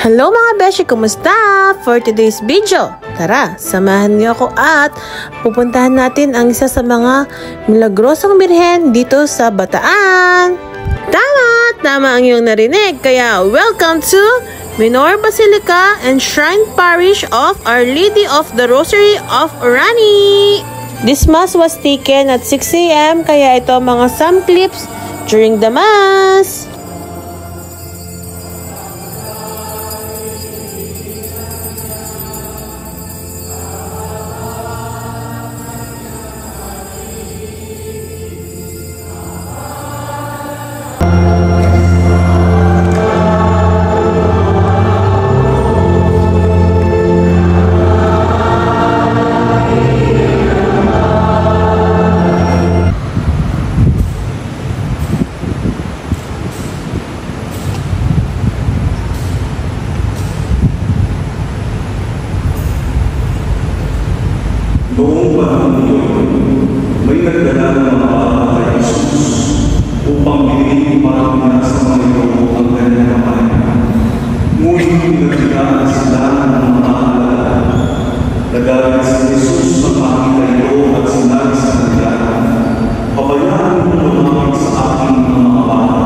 Hello mga beshi, kumusta? For today's video, tara, samahan niyo ako at pupuntahan natin ang isa sa mga milagrosong birhen dito sa Bataan. Tama ang iyong narinig, kaya welcome to Minor Basilica and Shrine Parish of Our Lady of the Rosary of Orani. This mass was taken at 6 AM, kaya ito mga some clips during the mass. Noong panahon yun, may nagdala ng mga bata kay Jesus upang bilhin para pinasa ng ito ang kanyang kapatid. Ngunit pinagbigaan sila ng mga alala. Nagalit si Jesus na makita ito at sinabi sa kanila, "Pabayaan mo lumapit sa akin ng mga bata."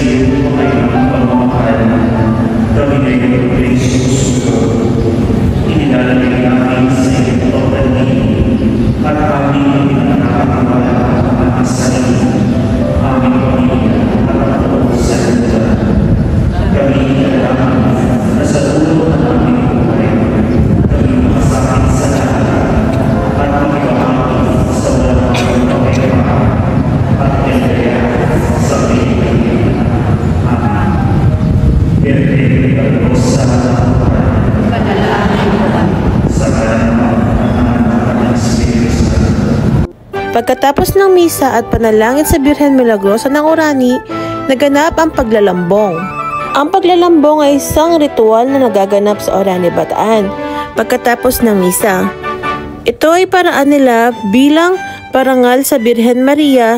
iyo ay ang pagmamahal. Kami ngayon ay susunod. Inilalagay namin sa iyong pagdating at aming pinakakawala sa iyo, aming pamilya at ako sa iyo. Kami kailangan na sa dulo ng aming buhay, kami makasakit sa lahat at magpapakit sa walang pagpapakita at kaya sa Pilipinas. Amen. Birthday of Rosa sa Pagkatapos ng misa at panalangin sa Birhen Milagrosa ng Orani, naganap ang paglalambong. Ang paglalambong ay isang ritual na nagaganap sa Orani, Bataan pagkatapos ng misa. Ito ay paraan nila bilang parangal sa Birhen Maria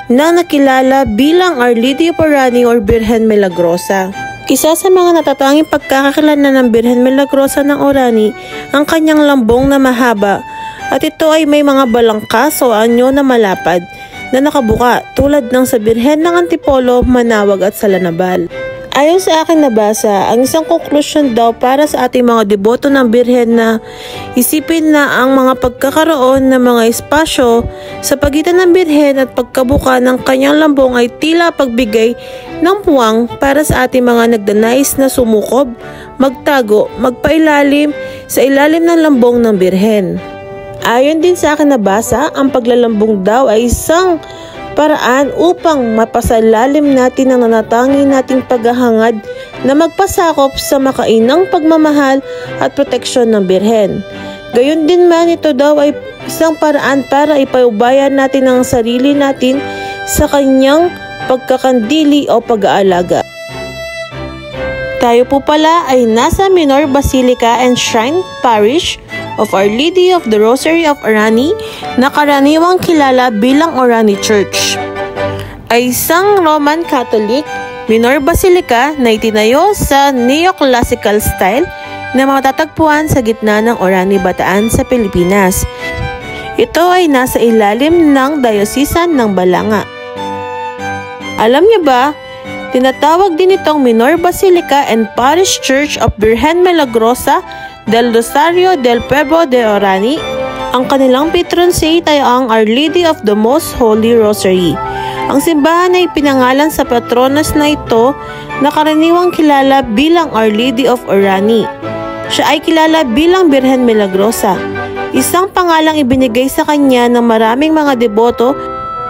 na nakilala bilang Our Lady of Orani or Birhen Milagrosa. Isa sa mga natatanging pagkakakilala ng Birhen Milagrosa ng Orani ang kanyang lambong na mahaba, at ito ay may mga balangkas o anyo na malapad na nakabuka tulad ng sa Birhen ng Antipolo, Manawag at Salanabal. Ayon sa aking nabasa, ang isang konklusyon daw para sa ating mga deboto ng Birhen na isipin na ang mga pagkakaroon ng mga espasyo sa pagitan ng Birhen at pagkabuka ng kanyang lambong ay tila pagbigay ng puwang para sa ating mga nagdanais na sumukob, magtago, magpailalim sa ilalim ng lambong ng Birhen. Ayon din sa akin nabasa, ang paglalambong daw ay isang paraan upang mapasalalim natin ang nanatangi nating paghahangad na magpasakop sa makainang pagmamahal at proteksyon ng Birhen. Gayon din man, ito daw ay isang paraan para ipaubayan natin ang sarili natin sa kanyang pagkakandili o pag-aalaga. Tayo po pala ay nasa Minor Basilica and Shrine Parish of Our Lady of the Rosary of Orani na karaniwang kilala bilang Orani Church. Ay isang Roman Catholic minor basilica na itinayo sa neoclassical style na matatagpuan sa gitna ng Orani, Bataan sa Pilipinas. Ito ay nasa ilalim ng Diocesan ng Balanga. Alam niyo ba, tinatawag din itong Minor Basilica and Parish Church of Birhen Milagrosa del Rosario del Pueblo de Orani. Ang kanilang patron saint ay ang Our Lady of the Most Holy Rosary. Ang simbahan ay pinangalan sa patronas na ito na karaniwang kilala bilang Our Lady of Orani. Siya ay kilala bilang Birhen Milagrosa, isang pangalang ibinigay sa kanya ng maraming mga deboto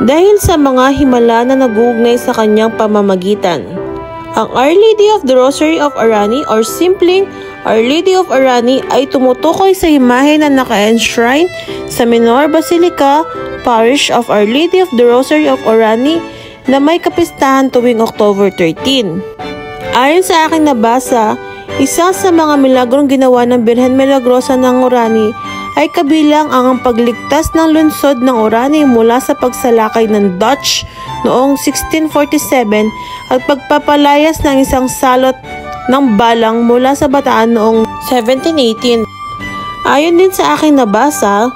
dahil sa mga himala na naguugnay sa kanyang pamamagitan. Ang Our Lady of the Rosary of Orani or simpleng Our Lady of Orani ay tumutukoy sa imahe na naka-enshrine sa Minor Basilica Parish of Our Lady of the Rosary of Orani na may kapistahan tuwing October 13. Ayon sa aking nabasa, isa sa mga milagrong ginawa ng Birhen Milagrosa ng Orani ay kabilang ang pagligtas ng lungsod ng Orani mula sa pagsalakay ng Dutch noong 1647 at pagpapalayas ng isang salot ng balang mula sa Bataan noong 1718. Ayon din sa aking nabasa,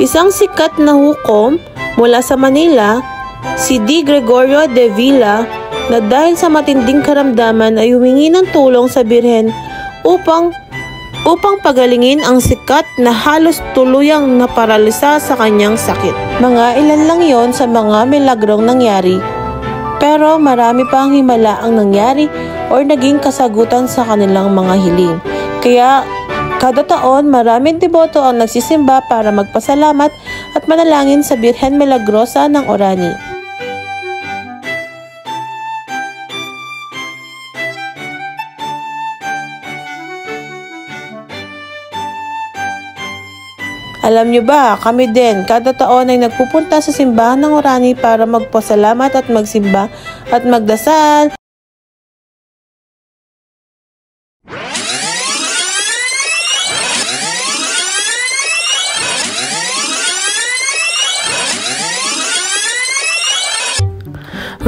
isang sikat na hukom mula sa Manila, si D. Gregorio de Villa, na dahil sa matinding karamdaman ay humingi ng tulong sa Birhen upang pagalingin ang sikat na halos tuluyang naparalisa sa kanyang sakit. Mga ilan lang yon sa mga milagrong nangyari, pero marami pa ang himala ang nangyari or naging kasagutan sa kanilang mga hiling. Kaya kada taon maraming deboto ang nagsisimba para magpasalamat at manalangin sa Birhen Milagrosa ng Orani. Alam nyo ba, kami din, kada taon ay nagpupunta sa simbahan ng Orani para magpasalamat at magsimba at magdasal.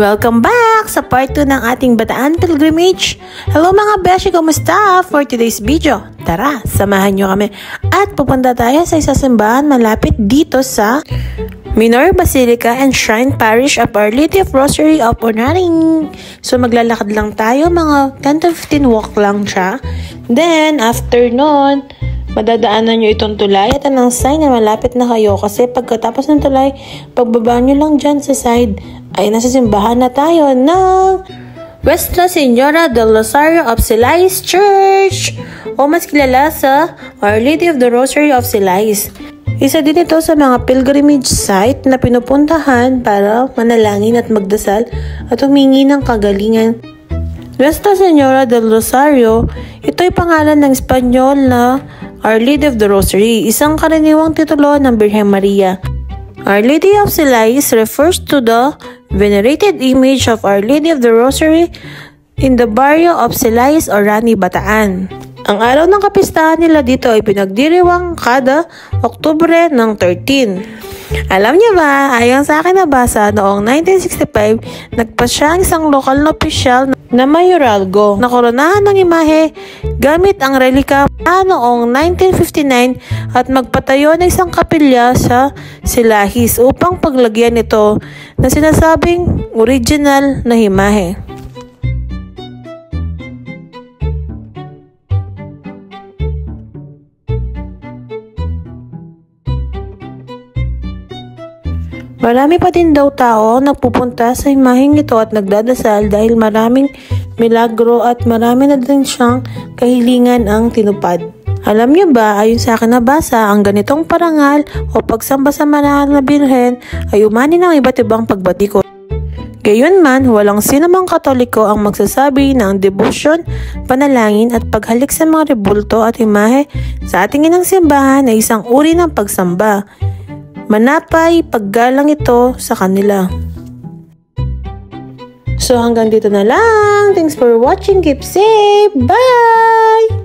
Welcome back sa part 2 ng ating Bataan Pilgrimage. Hello mga beshi, kumusta? For today's video, tara, samahan nyo kami at pupunta tayo sa isang simbahan malapit dito sa Minor Basilica and Shrine Parish of Our Lady of Rosary of Onaring. So maglalakad lang tayo, mga 10 to 15 walk lang siya. Then after nun, madadaanan nyo itong tulay at anong sign na malapit na kayo kasi pagkatapos ng tulay, pagbaba nyo lang dyan sa side ay nasa simbahan na tayo ng Nuestra Señora del Rosario of Silais Church o mas kilala sa Our Lady of the Rosary of Silais. Isa din ito sa mga pilgrimage site na pinupuntahan para manalangin at magdasal at humingi ng kagalingan. Nuestra Señora del Rosario, ito ay pangalan ng Espanyol na Our Lady of the Rosary, isang karaniwang titulo ng Birhen Maria. Our Lady of Silais refers to the venerated image of Our Lady of the Rosary in the barrio of Silais, Orani, Bataan. Ang araw ng kapistahan nila dito ay pinagdiriwang kada Oktubre ng 13. Alam niyo ba, ayon sa akin nabasa, noong 1965, nagpasya ang isang lokal na opisyal na mayoralgo na koronahan ng imahe gamit ang relika noong 1959 at magpatayo ng isang kapilya sa Silais upang paglagyan ito na sinasabing original na imahe. Marami pa din daw tao nagpupunta sa imaheng ito at nagdadasal dahil maraming milagro at marami na din siyang kahilingan ang tinupad. Alam niyo ba, ayon sa akin nabasa, ang ganitong parangal o pagsamba sa mahal na birhen ay umani ng iba't ibang pagbatikot. Gayunman, walang sinumang Katoliko ang magsasabi na ang debosyon, panalangin at paghalik sa mga rebulto at imahe sa ating inang simbahan ay isang uri ng pagsamba. Manapay paggalang ito sa kanila. So hanggang dito na lang. Thanks for watching. Keep safe. Bye!